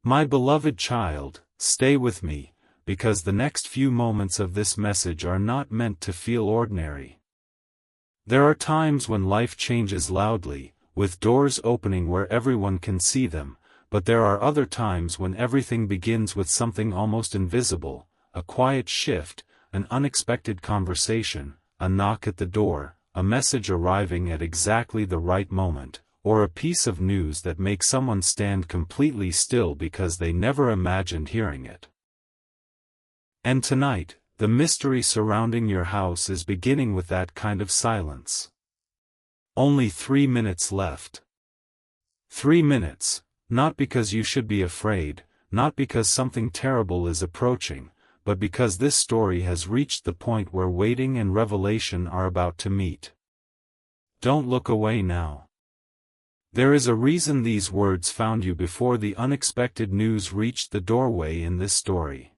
My beloved child, stay with me, because the next few moments of this message are not meant to feel ordinary. There are times when life changes loudly, with doors opening where everyone can see them, but there are other times when everything begins with something almost invisible, a quiet shift, an unexpected conversation, a knock at the door, a message arriving at exactly the right moment, or a piece of news that makes someone stand completely still because they never imagined hearing it. And tonight, the mystery surrounding your house is beginning with that kind of silence. Only 3 minutes left. 3 minutes, not because you should be afraid, not because something terrible is approaching, but because this story has reached the point where waiting and revelation are about to meet. Don't look away now. There is a reason these words found you before the unexpected news reached the doorway in this story.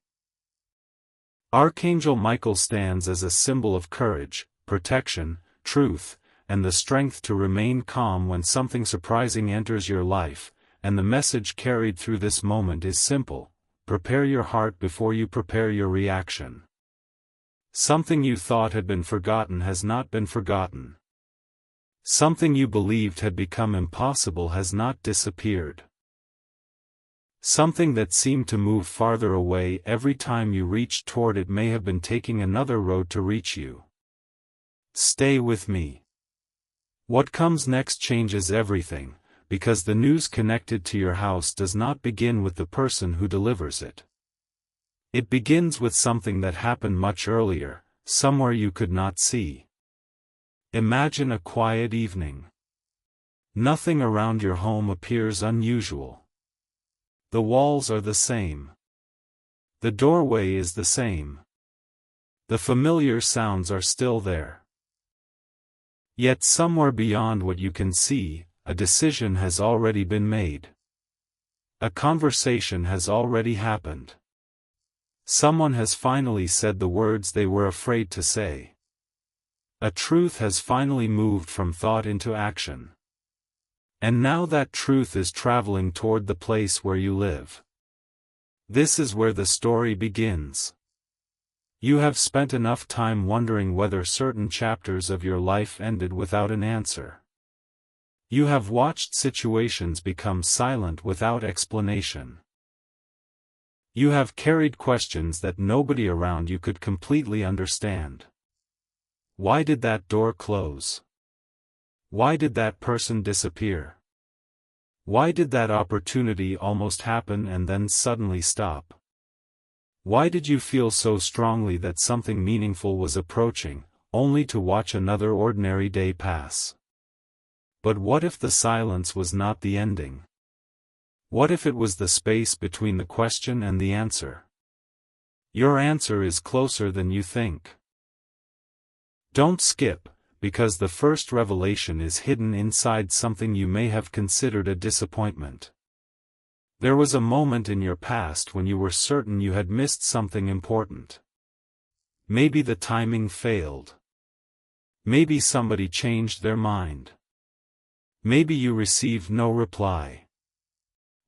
Archangel Michael stands as a symbol of courage, protection, truth, and the strength to remain calm when something surprising enters your life, and the message carried through this moment is simple: prepare your heart before you prepare your reaction. Something you thought had been forgotten has not been forgotten. Something you believed had become impossible has not disappeared. Something that seemed to move farther away every time you reached toward it may have been taking another road to reach you. Stay with me. What comes next changes everything, because the news connected to your house does not begin with the person who delivers it. It begins with something that happened much earlier, somewhere you could not see. Imagine a quiet evening. Nothing around your home appears unusual. The walls are the same. The doorway is the same. The familiar sounds are still there. Yet somewhere beyond what you can see, a decision has already been made. A conversation has already happened. Someone has finally said the words they were afraid to say. A truth has finally moved from thought into action. And now that truth is traveling toward the place where you live. This is where the story begins. You have spent enough time wondering whether certain chapters of your life ended without an answer. You have watched situations become silent without explanation. You have carried questions that nobody around you could completely understand. Why did that door close? Why did that person disappear? Why did that opportunity almost happen and then suddenly stop? Why did you feel so strongly that something meaningful was approaching, only to watch another ordinary day pass? But what if the silence was not the ending? What if it was the space between the question and the answer? Your answer is closer than you think. Don't skip, because the first revelation is hidden inside something you may have considered a disappointment. There was a moment in your past when you were certain you had missed something important. Maybe the timing failed. Maybe somebody changed their mind. Maybe you received no reply.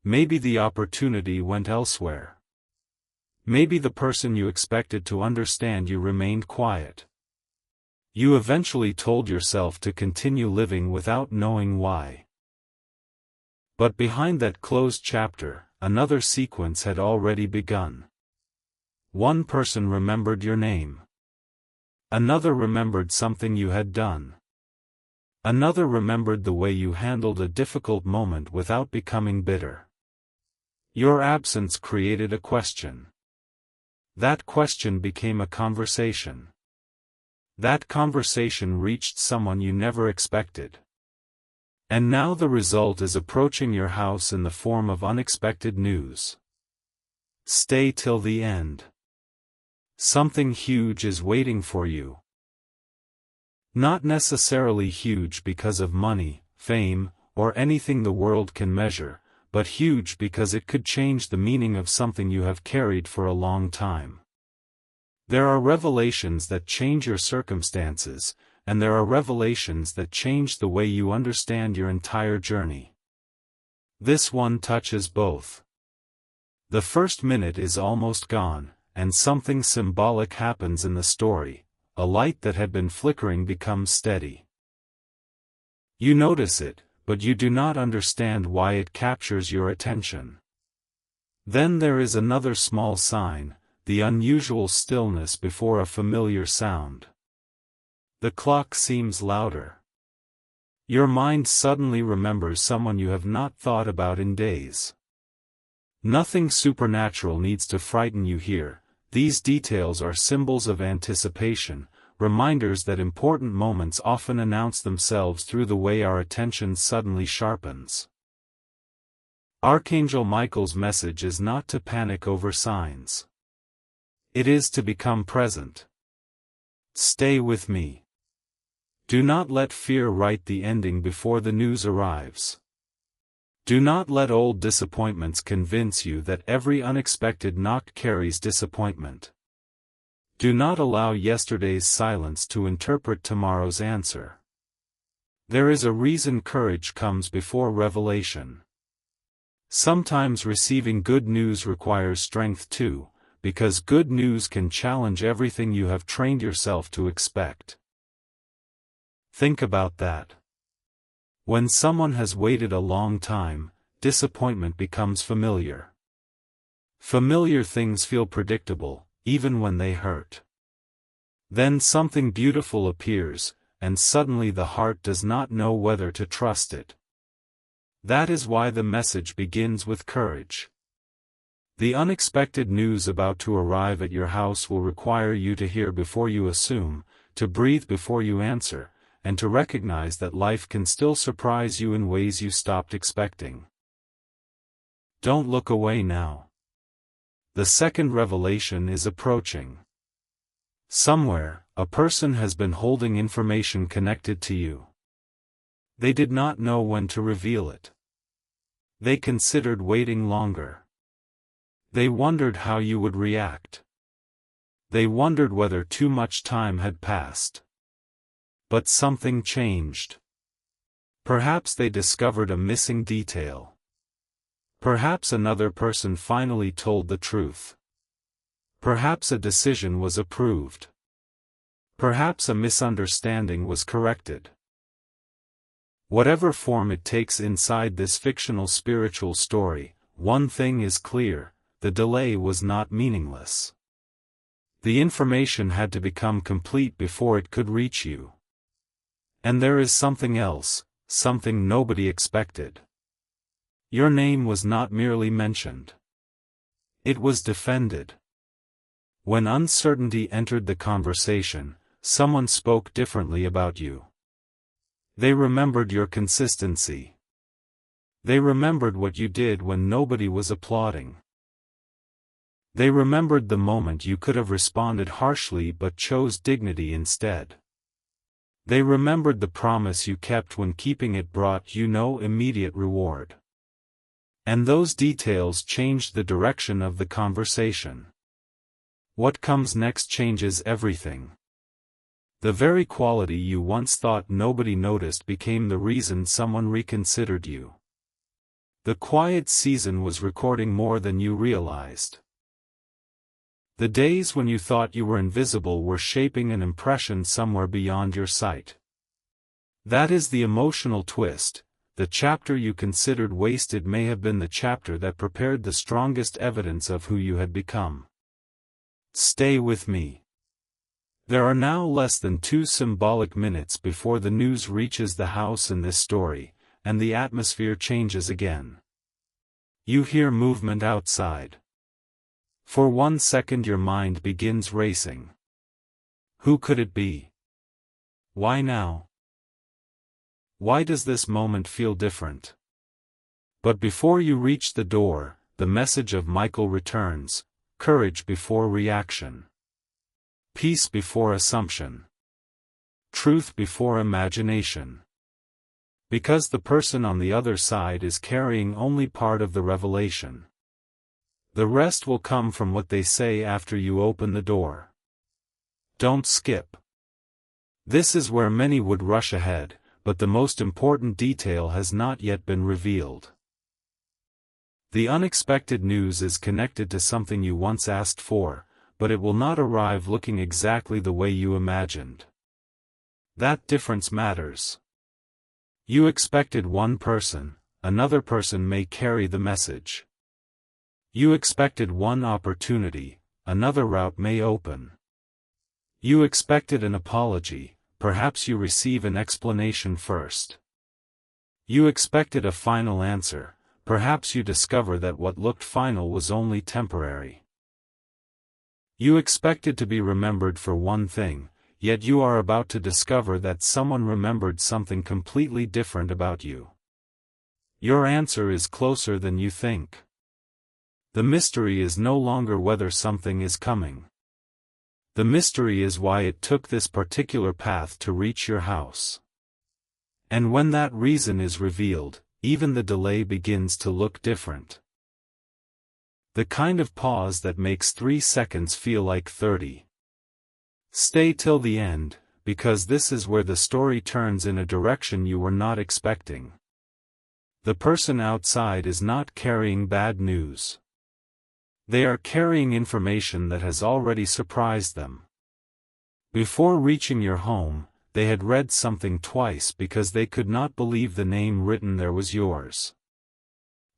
Maybe the opportunity went elsewhere. Maybe the person you expected to understand you remained quiet. You eventually told yourself to continue living without knowing why. But behind that closed chapter, another sequence had already begun. One person remembered your name. Another remembered something you had done. Another remembered the way you handled a difficult moment without becoming bitter. Your absence created a question. That question became a conversation. That conversation reached someone you never expected. And now the result is approaching your house in the form of unexpected news. Stay till the end. Something huge is waiting for you. Not necessarily huge because of money, fame, or anything the world can measure, but huge because it could change the meaning of something you have carried for a long time. There are revelations that change your circumstances, and there are revelations that change the way you understand your entire journey. This one touches both. The first minute is almost gone, and something symbolic happens in the story. A light that had been flickering becomes steady. You notice it, but you do not understand why it captures your attention. Then there is another small sign, the unusual stillness before a familiar sound. The clock seems louder. Your mind suddenly remembers someone you have not thought about in days. Nothing supernatural needs to frighten you here. These details are symbols of anticipation, reminders that important moments often announce themselves through the way our attention suddenly sharpens. Archangel Michael's message is not to panic over signs. It is to become present. Stay with me. Do not let fear write the ending before the news arrives. Do not let old disappointments convince you that every unexpected knock carries disappointment. Do not allow yesterday's silence to interpret tomorrow's answer. There is a reason courage comes before revelation. Sometimes receiving good news requires strength too, because good news can challenge everything you have trained yourself to expect. Think about that. When someone has waited a long time, disappointment becomes familiar. Familiar things feel predictable, even when they hurt. Then something beautiful appears, and suddenly the heart does not know whether to trust it. That is why the message begins with courage. The unexpected news about to arrive at your house will require you to hear before you assume, to breathe before you answer, and to recognize that life can still surprise you in ways you stopped expecting. Don't look away now. The second revelation is approaching. Somewhere, a person has been holding information connected to you. They did not know when to reveal it. They considered waiting longer. They wondered how you would react. They wondered whether too much time had passed. But something changed. Perhaps they discovered a missing detail. Perhaps another person finally told the truth. Perhaps a decision was approved. Perhaps a misunderstanding was corrected. Whatever form it takes inside this fictional spiritual story, one thing is clear: the delay was not meaningless. The information had to become complete before it could reach you. And there is something else, something nobody expected. Your name was not merely mentioned. It was defended. When uncertainty entered the conversation, someone spoke differently about you. They remembered your consistency. They remembered what you did when nobody was applauding. They remembered the moment you could have responded harshly but chose dignity instead. They remembered the promise you kept when keeping it brought you no immediate reward. And those details changed the direction of the conversation. What comes next changes everything. The very quality you once thought nobody noticed became the reason someone reconsidered you. The quiet season was recording more than you realized. The days when you thought you were invisible were shaping an impression somewhere beyond your sight. That is the emotional twist. The chapter you considered wasted may have been the chapter that prepared the strongest evidence of who you had become. Stay with me. There are now less than 2 symbolic minutes before the news reaches the house in this story, and the atmosphere changes again. You hear movement outside. For 1 second your mind begins racing. Who could it be? Why now? Why does this moment feel different? But before you reach the door, the message of Michael returns: courage before reaction. Peace before assumption. Truth before imagination. Because the person on the other side is carrying only part of the revelation. The rest will come from what they say after you open the door. Don't skip. This is where many would rush ahead, but the most important detail has not yet been revealed. The unexpected news is connected to something you once asked for, but it will not arrive looking exactly the way you imagined. That difference matters. You expected one person, another person may carry the message. You expected one opportunity, another route may open. You expected an apology, perhaps you receive an explanation first. You expected a final answer, perhaps you discover that what looked final was only temporary. You expected to be remembered for one thing, yet you are about to discover that someone remembered something completely different about you. Your answer is closer than you think. The mystery is no longer whether something is coming. The mystery is why it took this particular path to reach your house. And when that reason is revealed, even the delay begins to look different. The kind of pause that makes 3 seconds feel like 30. Stay till the end, because this is where the story turns in a direction you were not expecting. The person outside is not carrying bad news. They are carrying information that has already surprised them. Before reaching your home, they had read something twice because they could not believe the name written there was yours.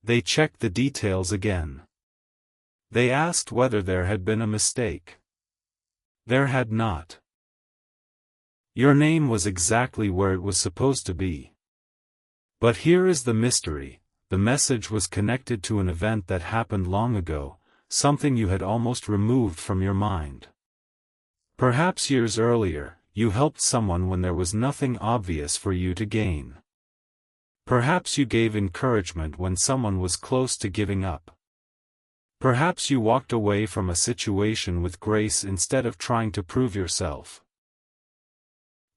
They checked the details again. They asked whether there had been a mistake. There had not. Your name was exactly where it was supposed to be. But here is the mystery: the message was connected to an event that happened long ago, something you had almost removed from your mind. Perhaps years earlier, you helped someone when there was nothing obvious for you to gain. Perhaps you gave encouragement when someone was close to giving up. Perhaps you walked away from a situation with grace instead of trying to prove yourself.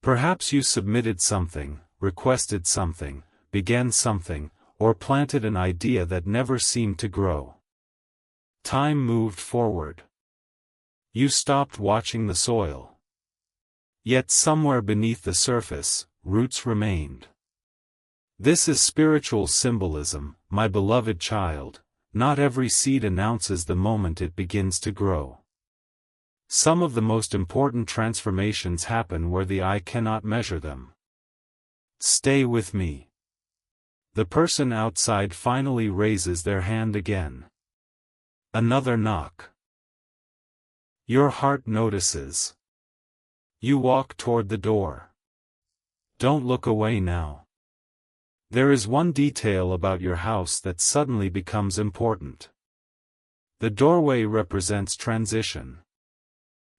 Perhaps you submitted something, requested something, began something, or planted an idea that never seemed to grow. Time moved forward. You stopped watching the soil. Yet somewhere beneath the surface, roots remained. This is spiritual symbolism, my beloved child. Not every seed announces the moment it begins to grow. Some of the most important transformations happen where the eye cannot measure them. Stay with me. The person outside finally raises their hand again. Another knock. Your heart notices. You walk toward the door. Don't look away now. There is one detail about your house that suddenly becomes important. The doorway represents transition.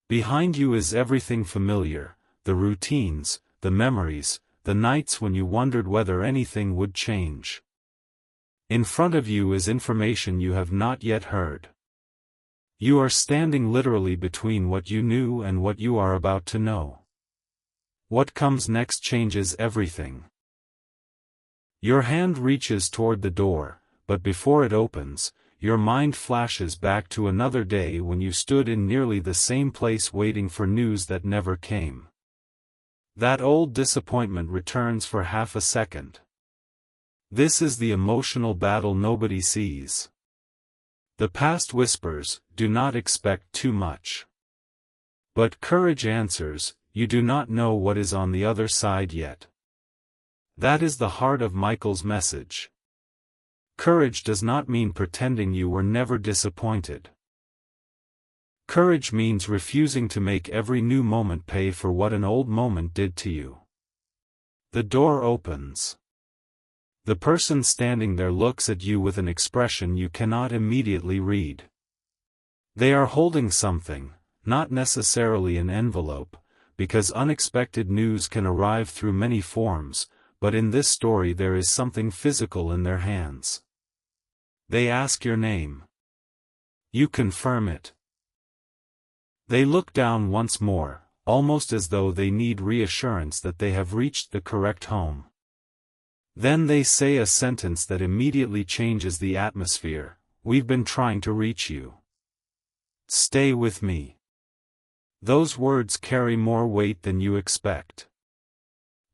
Behind you is everything familiar, the routines, the memories, the nights when you wondered whether anything would change. In front of you is information you have not yet heard. You are standing literally between what you knew and what you are about to know. What comes next changes everything. Your hand reaches toward the door, but before it opens, your mind flashes back to another day when you stood in nearly the same place waiting for news that never came. That old disappointment returns for half a second. This is the emotional battle nobody sees. The past whispers, "Do not expect too much." But courage answers, "You do not know what is on the other side yet." That is the heart of Michael's message. Courage does not mean pretending you were never disappointed. Courage means refusing to make every new moment pay for what an old moment did to you. The door opens. The person standing there looks at you with an expression you cannot immediately read. They are holding something, not necessarily an envelope, because unexpected news can arrive through many forms, but in this story there is something physical in their hands. They ask your name. You confirm it. They look down once more, almost as though they need reassurance that they have reached the correct home. Then they say a sentence that immediately changes the atmosphere: "We've been trying to reach you. Stay with me." Those words carry more weight than you expect.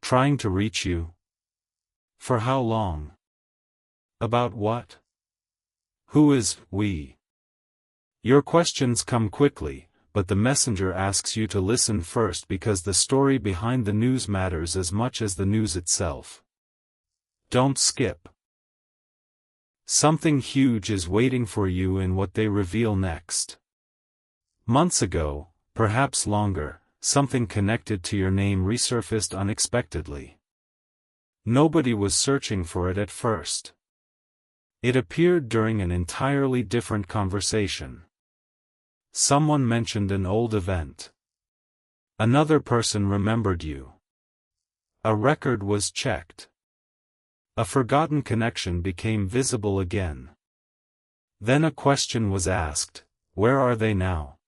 Trying to reach you? For how long? About what? Who is we? Your questions come quickly, but the messenger asks you to listen first because the story behind the news matters as much as the news itself. Don't skip. Something huge is waiting for you in what they reveal next. Months ago, perhaps longer, something connected to your name resurfaced unexpectedly. Nobody was searching for it at first. It appeared during an entirely different conversation. Someone mentioned an old event. Another person remembered you. A record was checked. A forgotten connection became visible again. Then a question was asked, where are they now?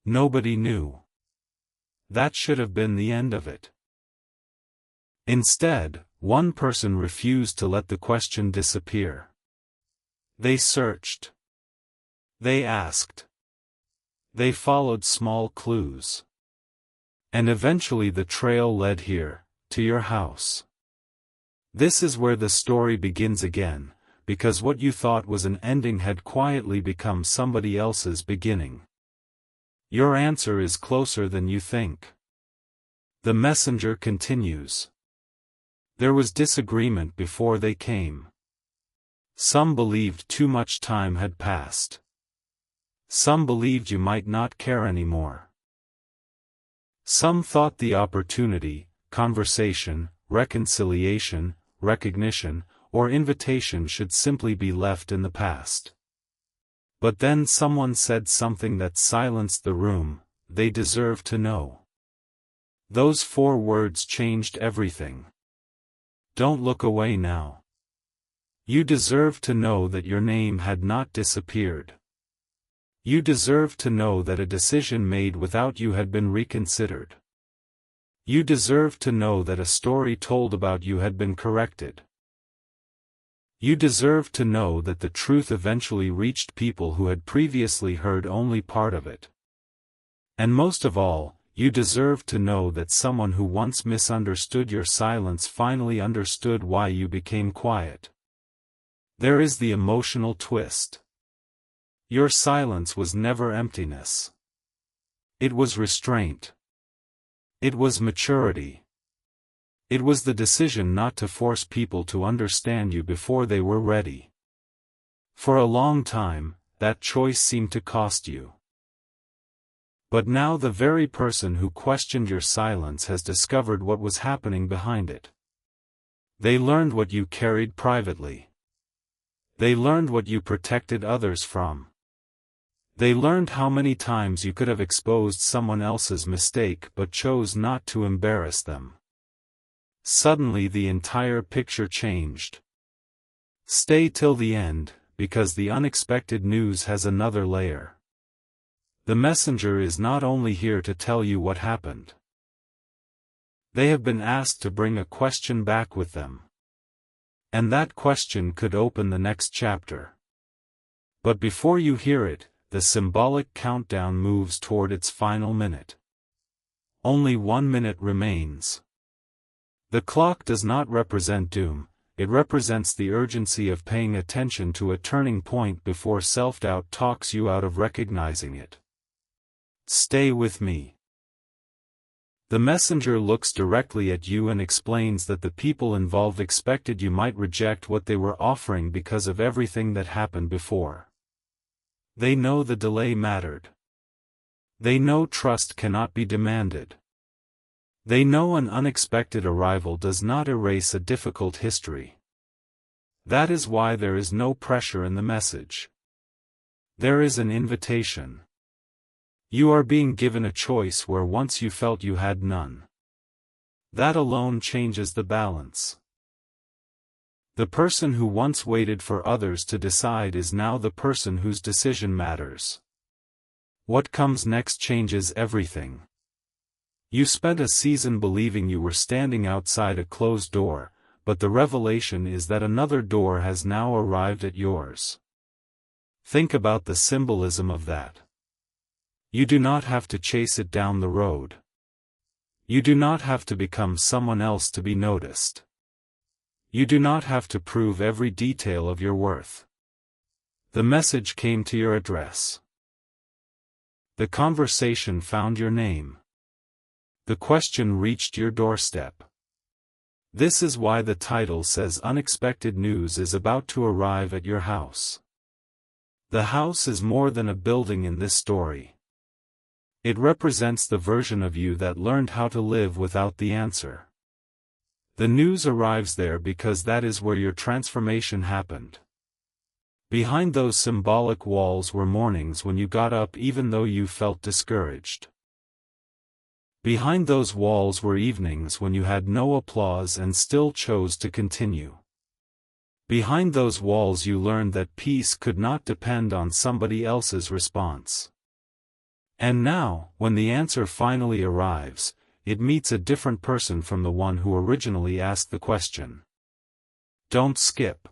Nobody knew. That should have been the end of it. Instead, one person refused to let the question disappear. They searched. They asked. They followed small clues. And eventually the trail led here, to your house. This is where the story begins again, because what you thought was an ending had quietly become somebody else's beginning. Your answer is closer than you think. The messenger continues. There was disagreement before they came. Some believed too much time had passed. Some believed you might not care anymore. Some thought the opportunity, conversation, reconciliation, recognition, or invitation should simply be left in the past. But then someone said something that silenced the room, they deserve to know. Those 4 words changed everything. Don't look away now. You deserve to know that your name had not disappeared. You deserve to know that a decision made without you had been reconsidered. You deserve to know that a story told about you had been corrected. You deserve to know that the truth eventually reached people who had previously heard only part of it. And most of all, you deserve to know that someone who once misunderstood your silence finally understood why you became quiet. There is the emotional twist. Your silence was never emptiness. It was restraint. It was maturity. It was the decision not to force people to understand you before they were ready. For a long time, that choice seemed to cost you. But now the very person who questioned your silence has discovered what was happening behind it. They learned what you carried privately. They learned what you protected others from. They learned how many times you could have exposed someone else's mistake but chose not to embarrass them. Suddenly the entire picture changed. Stay till the end, because the unexpected news has another layer. The messenger is not only here to tell you what happened. They have been asked to bring a question back with them. And that question could open the next chapter. But before you hear it, the symbolic countdown moves toward its final minute. Only 1 minute remains. The clock does not represent doom, it represents the urgency of paying attention to a turning point before self-doubt talks you out of recognizing it. Stay with me. The messenger looks directly at you and explains that the people involved expected you might reject what they were offering because of everything that happened before. They know the delay mattered. They know trust cannot be demanded. They know an unexpected arrival does not erase a difficult history. That is why there is no pressure in the message. There is an invitation. You are being given a choice where once you felt you had none. That alone changes the balance. The person who once waited for others to decide is now the person whose decision matters. What comes next changes everything. You spent a season believing you were standing outside a closed door, but the revelation is that another door has now arrived at yours. Think about the symbolism of that. You do not have to chase it down the road. You do not have to become someone else to be noticed. You do not have to prove every detail of your worth. The message came to your address. The conversation found your name. The question reached your doorstep. This is why the title says unexpected news is about to arrive at your house. The house is more than a building in this story. It represents the version of you that learned how to live without the answer. The news arrives there because that is where your transformation happened. Behind those symbolic walls were mornings when you got up even though you felt discouraged. Behind those walls were evenings when you had no applause and still chose to continue. Behind those walls you learned that peace could not depend on somebody else's response. And now, when the answer finally arrives, it meets a different person from the one who originally asked the question. Don't skip.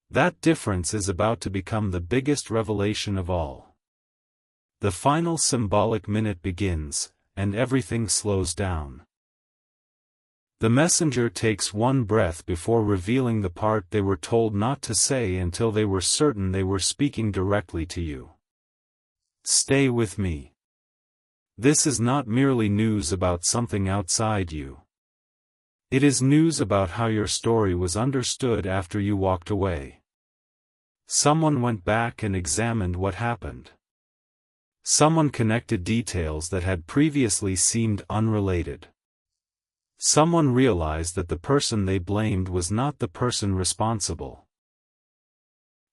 That difference is about to become the biggest revelation of all. The final symbolic minute begins, and everything slows down. The messenger takes one breath before revealing the part they were told not to say until they were certain they were speaking directly to you. Stay with me. This is not merely news about something outside you. It is news about how your story was understood after you walked away. Someone went back and examined what happened. Someone connected details that had previously seemed unrelated. Someone realized that the person they blamed was not the person responsible.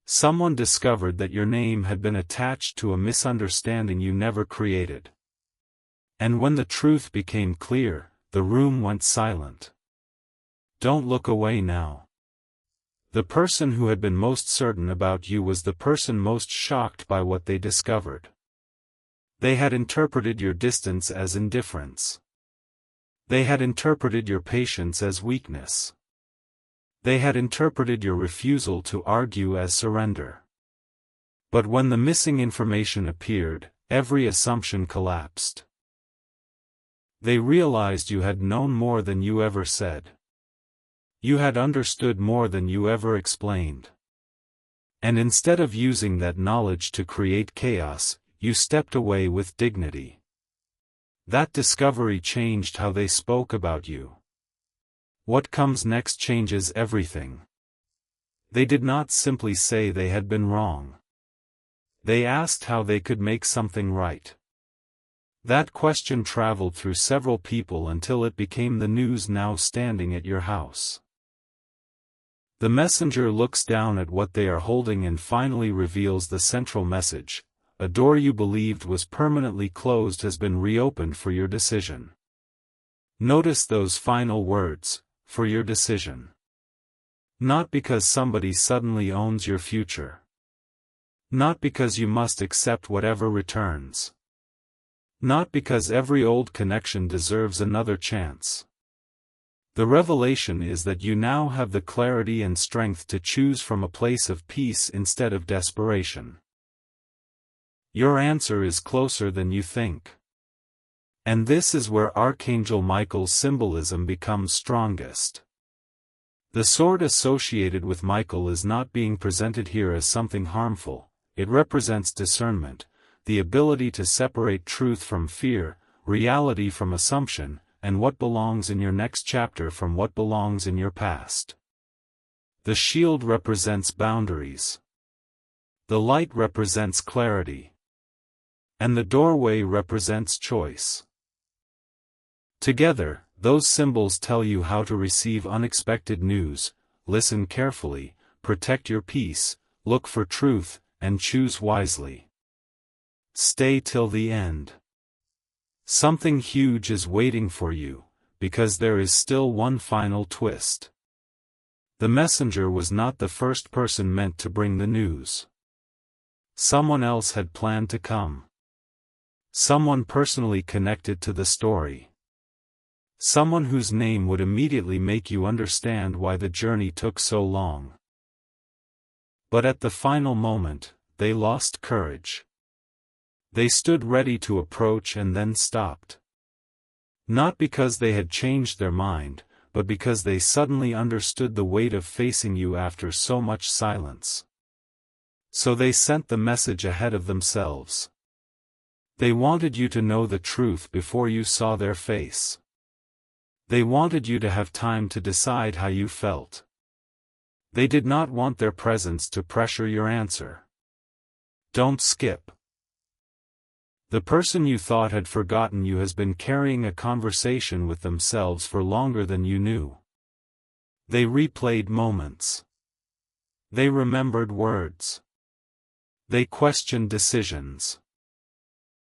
Someone discovered that your name had been attached to a misunderstanding you never created. And when the truth became clear, the room went silent. Don't look away now. The person who had been most certain about you was the person most shocked by what they discovered. They had interpreted your distance as indifference. They had interpreted your patience as weakness. They had interpreted your refusal to argue as surrender. But when the missing information appeared, every assumption collapsed. They realized you had known more than you ever said. You had understood more than you ever explained. And instead of using that knowledge to create chaos, you stepped away with dignity. That discovery changed how they spoke about you. What comes next changes everything. They did not simply say they had been wrong. They asked how they could make something right. That question traveled through several people until it became the news now standing at your house. The messenger looks down at what they are holding and finally reveals the central message. A door you believed was permanently closed has been reopened for your decision. Notice those final words, for your decision. Not because somebody suddenly owns your future. Not because you must accept whatever returns. Not because every old connection deserves another chance. The revelation is that you now have the clarity and strength to choose from a place of peace instead of desperation. Your answer is closer than you think. And this is where Archangel Michael's symbolism becomes strongest. The sword associated with Michael is not being presented here as something harmful. It represents discernment, the ability to separate truth from fear, reality from assumption, and what belongs in your next chapter from what belongs in your past. The shield represents boundaries. The light represents clarity. And the doorway represents choice. Together, those symbols tell you how to receive unexpected news, listen carefully, protect your peace, look for truth, and choose wisely. Stay till the end. Something huge is waiting for you, because there is still one final twist. The messenger was not the first person meant to bring the news. Someone else had planned to come. Someone personally connected to the story. Someone whose name would immediately make you understand why the journey took so long. But at the final moment, they lost courage. They stood ready to approach and then stopped. Not because they had changed their mind, but because they suddenly understood the weight of facing you after so much silence. So they sent the message ahead of themselves. They wanted you to know the truth before you saw their face. They wanted you to have time to decide how you felt. They did not want their presence to pressure your answer. Don't skip. The person you thought had forgotten you has been carrying a conversation with themselves for longer than you knew. They replayed moments. They remembered words. They questioned decisions.